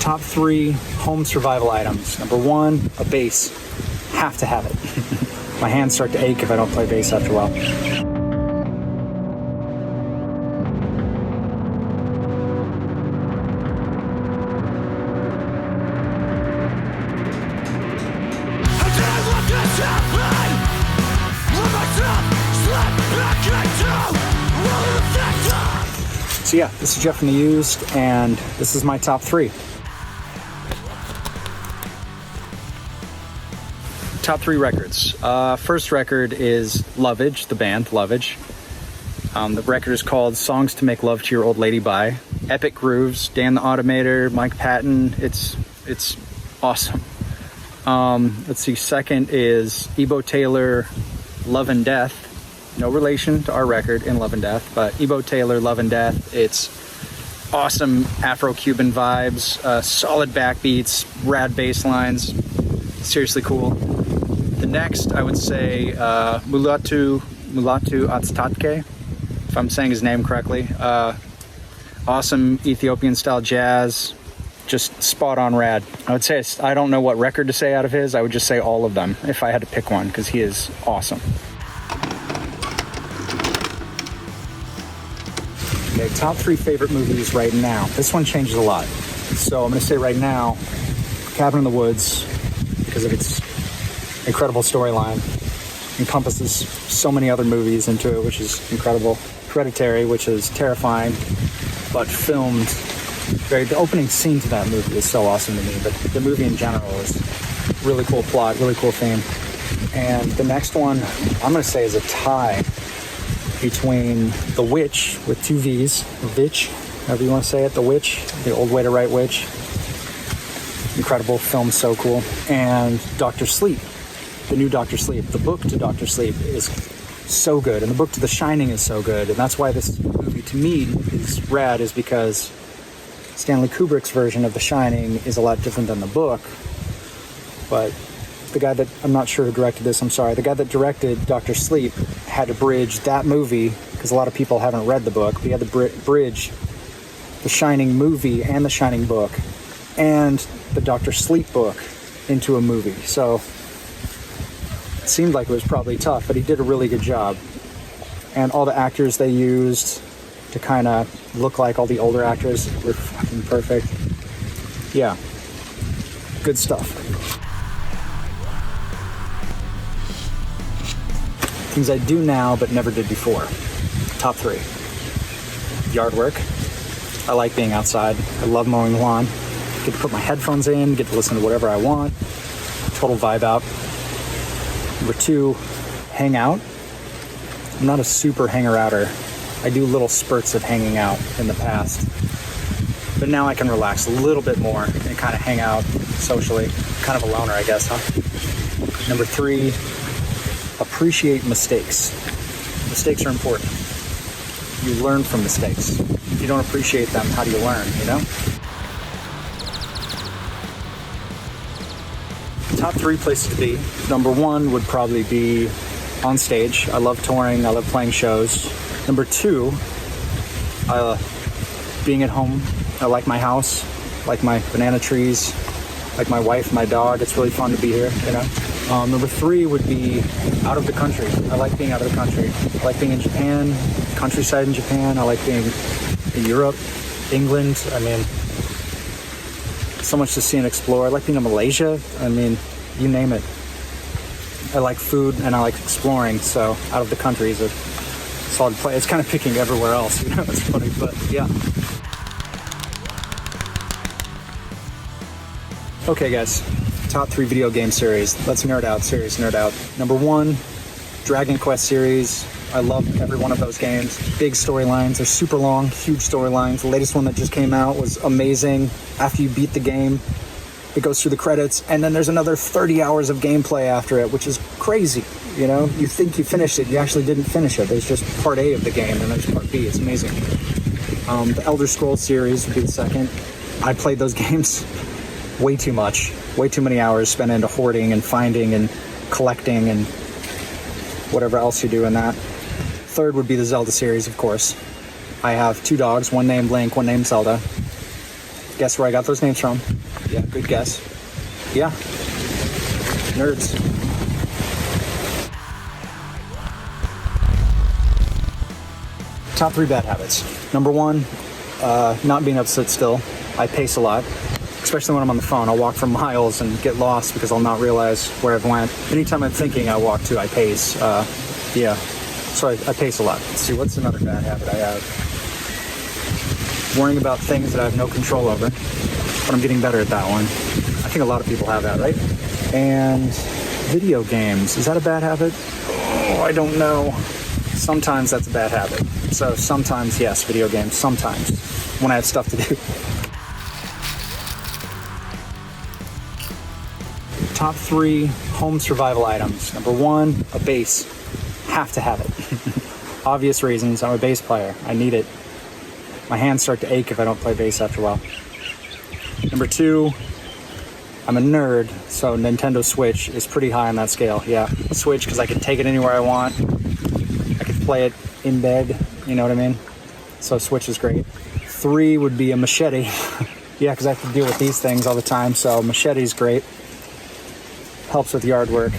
top 3 home survival items. Number 1, a bass. Have to have it. My hands start to ache if I don't play bass after a while. So yeah, this is Jeff from the Used, and this is my top 3. Top 3 records. First record is Lovage, the band Lovage. The record is called Songs to Make Love to Your Old Lady by. Epic grooves, Dan the Automator, Mike Patton. It's awesome. Let's see. Second is Ebo Taylor, Love and Death. No relation to our record in Love and Death, but Ebo Taylor, Love and Death. It's awesome Afro-Cuban vibes, solid backbeats, rad bass lines. Seriously cool. The next, I would say, Mulatu Atstatke, if I'm saying his name correctly. Awesome Ethiopian-style jazz, just spot-on rad. I would say, I don't know what record to say out of his. I would just say all of them if I had to pick one, because he is awesome. Okay, top 3 favorite movies right now. This one changes a lot. So I'm going to say right now, Cabin in the Woods, because of its incredible storyline, encompasses so many other movies into it, which is incredible. Hereditary, which is terrifying, but filmed the opening scene to that movie is so awesome to me, but the movie in general is really cool plot, really cool theme. And the next one, I'm going to say, is a tie between The Witch with 2 V's, Vitch, however you want to say it, The Witch, the old way to write witch. Incredible film, so cool. And Dr. Sleep, the new Dr. Sleep. The book to Dr. Sleep is so good, and the book to The Shining is so good, and that's why this movie to me is rad, is because Stanley Kubrick's version of The Shining is a lot different than the book. But the guy that, I'm not sure who directed this, I'm sorry, the guy that directed Dr. Sleep had to bridge that movie, because a lot of people haven't read the book, but he had to bridge The Shining movie and The Shining book and the Dr. Sleep book into a movie. So it seemed like it was probably tough, but he did a really good job. And all the actors they used to kind of look like all the older actors were fucking perfect. Yeah, good stuff. Things I do now but never did before. Top 3. Yard work. I like being outside. I love mowing the lawn. Get to put my headphones in, get to listen to whatever I want. Total vibe out. Number 2, hang out. I'm not a super hanger-outer. I do little spurts of hanging out in the past. But now I can relax a little bit more and kind of hang out socially. Kind of a loner, I guess, huh? Number 3, appreciate mistakes. Mistakes are important. You learn from mistakes. If you don't appreciate them, how do you learn, you know? Top 3 places to be. Number 1 would probably be on stage. I love touring. I love playing shows. Number 2, being at home. I like my house, like my banana trees, like my wife, my dog. It's really fun to be here, you know? Number 3 would be out of the country. I like being out of the country. I like being in Japan, countryside in Japan. I like being in Europe, England. I mean, so much to see and explore. I like being in Malaysia. I mean, you name it. I like food and I like exploring, so out of the country is a solid play. It's kind of picking everywhere else, you know? It's funny, but yeah. Okay, guys. Top 3 video game series. Let's nerd out. Serious nerd out. Number 1, Dragon Quest series. I love every one of those games. Big storylines. They're super long, huge storylines. The latest one that just came out was amazing. After you beat the game, it goes through the credits, and then there's another 30 hours of gameplay after it, which is crazy. You know, you think you finished it, you actually didn't finish it. There's just part A of the game, and there's part B. It's amazing. The Elder Scrolls series would be the second. I played those games way too much. Way too many hours spent into hoarding and finding and collecting and whatever else you do in that. Third would be the Zelda series, of course. I have 2 dogs, one named Link, one named Zelda. Guess where I got those names from? Yeah, good guess. Yeah, nerds. Top 3 bad habits. Number 1, not being able to sit still. I pace a lot, especially when I'm on the phone. I'll walk for miles and get lost because I'll not realize where I've went. Anytime I'm thinking, I walk too, I pace. Yeah, so I pace a lot. Let's see, what's another bad habit I have? Worrying about things that I have no control over, but I'm getting better at that one. I think a lot of people have that, right? And video games, is that a bad habit? Oh, I don't know. Sometimes that's a bad habit. So sometimes, yes, video games, sometimes, when I have stuff to do. Top 3 home survival items. Number 1, a bass. Have to have it. Obvious reasons, I'm a bass player. I need it. My hands start to ache if I don't play bass after a while. Number 2, I'm a nerd, so Nintendo Switch is pretty high on that scale. Yeah, a Switch because I can take it anywhere I want. I can play it in bed, you know what I mean? So Switch is great. 3 would be a machete. Yeah, because I have to deal with these things all the time, so machete is great. Helps with yard work.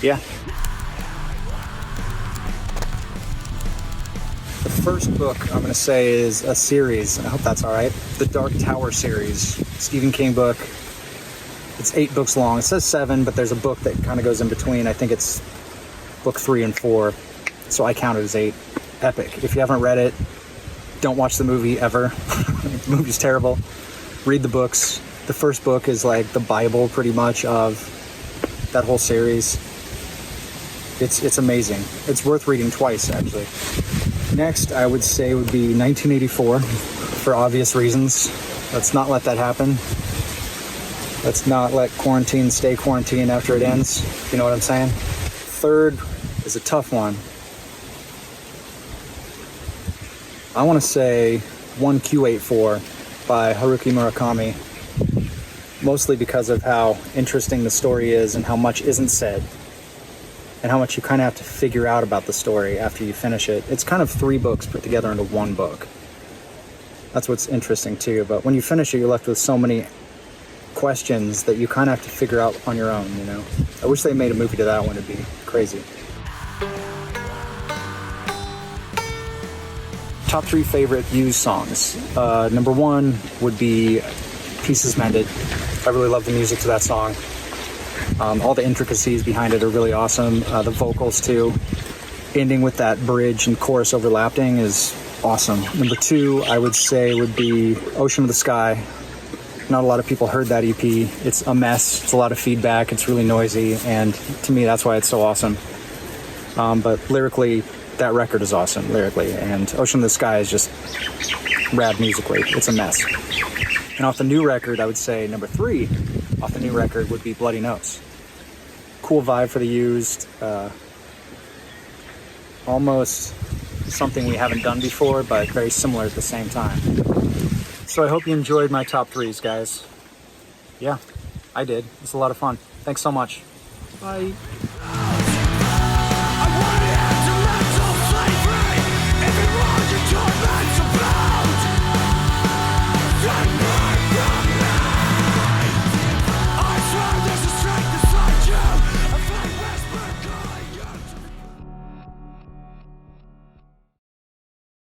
Yeah. The first book I'm going to say is a series. I hope that's all right. The Dark Tower series. Stephen King book. It's 8 books long. It says 7, but there's a book that kind of goes in between. I think it's book 3 and 4. So I count it as 8. Epic. If you haven't read it, don't watch the movie ever. The movie's terrible. Read the books. The first book is like the Bible pretty much of that whole series. It's amazing. It's worth reading twice, actually. Next, I would say would be 1984, for obvious reasons. Let's not let that happen. Let's not let quarantine stay quarantine after it ends. You know what I'm saying? Third is a tough one. I want to say 1Q84 by Haruki Murakami. Mostly because of how interesting the story is and how much isn't said. And how much you kind of have to figure out about the story after you finish it. It's kind of 3 books put together into 1 book. That's what's interesting too. But when you finish it, you're left with so many questions that you kind of have to figure out on your own, you know? I wish they made a movie to that one. It'd be crazy. Top 3 favorite used songs. Number 1 would be Pieces Mended. I really love the music to that song. All the intricacies behind it are really awesome. The vocals too. Ending with that bridge and chorus overlapping is awesome. Number 2, I would say, would be Ocean of the Sky. Not a lot of people heard that EP. It's a mess. It's a lot of feedback. It's really noisy. And to me, that's why it's so awesome. But lyrically, that record is awesome, lyrically. And Ocean of the Sky is just rad musically. It's a mess. And off the new record, I would say number 3 off the new record would be Bloody Nose. Cool vibe for the used. Almost something we haven't done before, but very similar at the same time. So I hope you enjoyed my top 3s, guys. Yeah, I did. It's a lot of fun. Thanks so much. Bye.